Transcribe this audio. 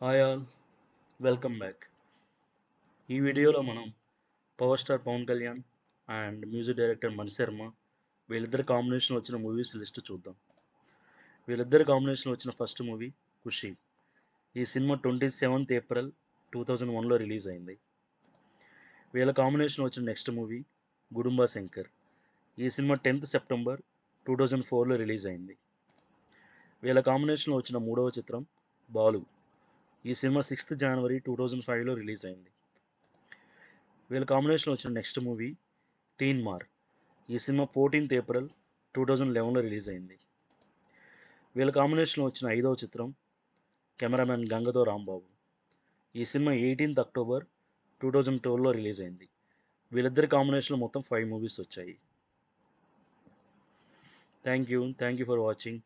Hi all, welcome back. ఈ వీడియోలో మనం power star Pawan Kalyan and music director Mani Sharma వీళ్ళిద్దరి కాంబినేషన్లో వచ్చిన మూవీస్ లిస్ట్ చూద్దాం. వీళ్ళిద్దరి కాంబినేషన్లో వచ్చిన ఫస్ట్ మూవీ ఖుషి. ఈ సినిమా 27th ఏప్రిల్ 2001లో రిలీజ్ అయింది. వీళ్ళ కాంబినేషన్లో వచ్చిన నెక్స్ట్ మూవీ గుడుంబా శంకర్. ఈ సినిమా 10th సెప్టెంబర్ 2004లో రిలీజ్ అయింది. వీళ్ళ కాంబినేషన్లో వచ్చిన మూడవ చిత్రం బాలు. ఈ సినిమా 6th జనవరి 2005లో రిలీజ్ అయింది. వీళ్ళ కాంబినేషన్లో వచ్చిన నెక్స్ట్ మూవీ తీన్ మార్. ఈ సినిమా 14th ఏప్రిల్ 2011లో రిలీజ్ అయింది. వీళ్ళ కాంబినేషన్లో వచ్చిన ఐదవ చిత్రం కెమెరామ్యాన్ గంగతో రాంబాబు. ఈ సినిమా 18th అక్టోబర్ 2012లో రిలీజ్ అయింది. వీళ్ళిద్దరి కాంబినేషన్లో మొత్తం 5 మూవీస్ వచ్చాయి. Thank you for watching.